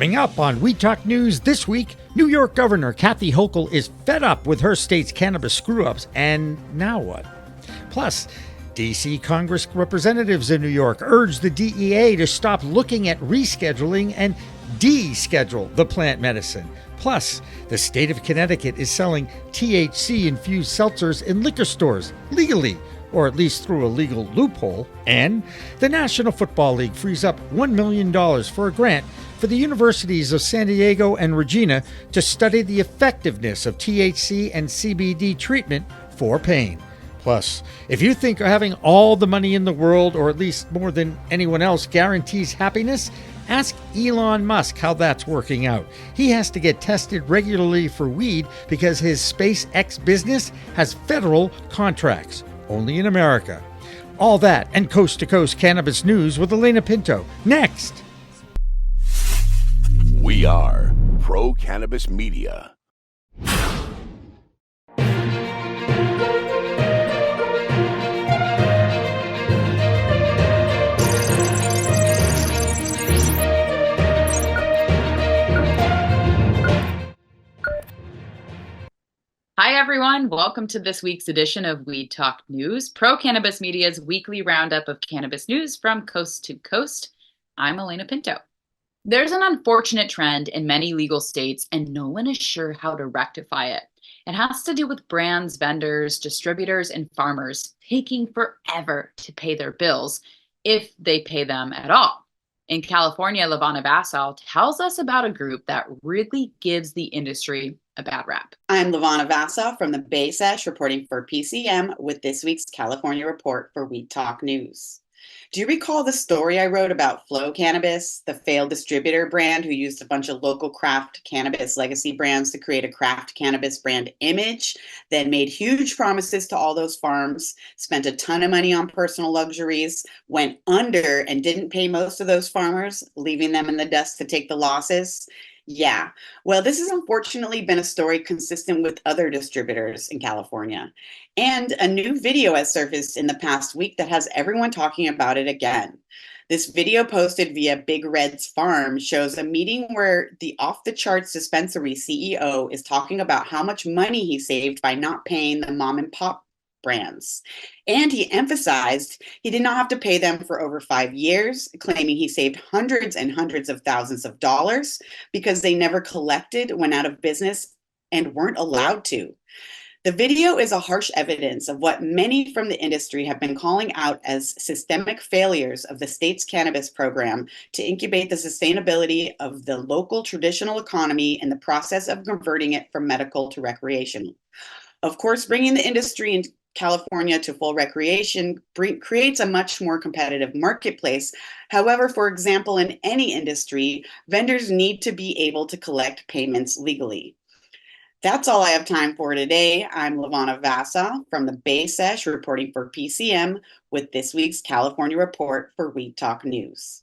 Coming up on We Talk News this week, New York Governor Kathy Hochul is fed up with her state's cannabis screw-ups, and now what? Plus, D.C. Congress representatives in New York urge the DEA to stop looking at rescheduling and deschedule the plant medicine. Plus, the state of Connecticut is selling THC-infused seltzers in liquor stores legally, or at least through a legal loophole. And the National Football League frees up $1 million for a grant for the universities of San Diego and Regina to study the effectiveness of THC and CBD treatment for pain. Plus, if you think having all the money in the world, or at least more than anyone else, guarantees happiness, ask Elon Musk how that's working out. He has to get tested regularly for weed because his SpaceX business has federal contracts, only in America. All that and coast-to-coast cannabis news with Elena Pinto. Next! We are Pro Cannabis Media. Hi, everyone. Welcome to this week's edition of We Talk News, Pro Cannabis Media's weekly roundup of cannabis news from coast to coast. I'm Elena Pinto. There's an unfortunate trend in many legal states, and no one is sure how to rectify it. It has to do with brands, vendors, distributors, and farmers taking forever to pay their bills, if they pay them at all. In California, Levana Vassal tells us about a group that really gives the industry a bad rap. I'm Levana Vassal from the Bay Sesh reporting for PCM with this week's California report for We Talk News. Do you recall the story I wrote about Flow Cannabis, the failed distributor brand who used a bunch of local craft cannabis legacy brands to create a craft cannabis brand image, then made huge promises to all those farms, spent a ton of money on personal luxuries, went under and didn't pay most of those farmers, leaving them in the dust to take the losses? Yeah, well, this has unfortunately been a story consistent with other distributors in California. And a new video has surfaced in the past week that has everyone talking about it again. This video posted via Big Red's Farm shows a meeting where the off-the-charts dispensary CEO is talking about how much money he saved by not paying the mom and pop brands. And he emphasized he did not have to pay them for over 5 years, claiming he saved hundreds and hundreds of thousands of dollars because they never collected, went out of business, and weren't allowed to. The video is a harsh evidence of what many from the industry have been calling out as systemic failures of the state's cannabis program to incubate the sustainability of the local traditional economy in the process of converting it from medical to recreational. Of course, bringing the industry in California to full recreation creates a much more competitive marketplace. However, for example, in any industry, vendors need to be able to collect payments legally. That's all I have time for today. I'm Levana Vassal from the Bay Sesh reporting for PCM with this week's California report for We Talk News.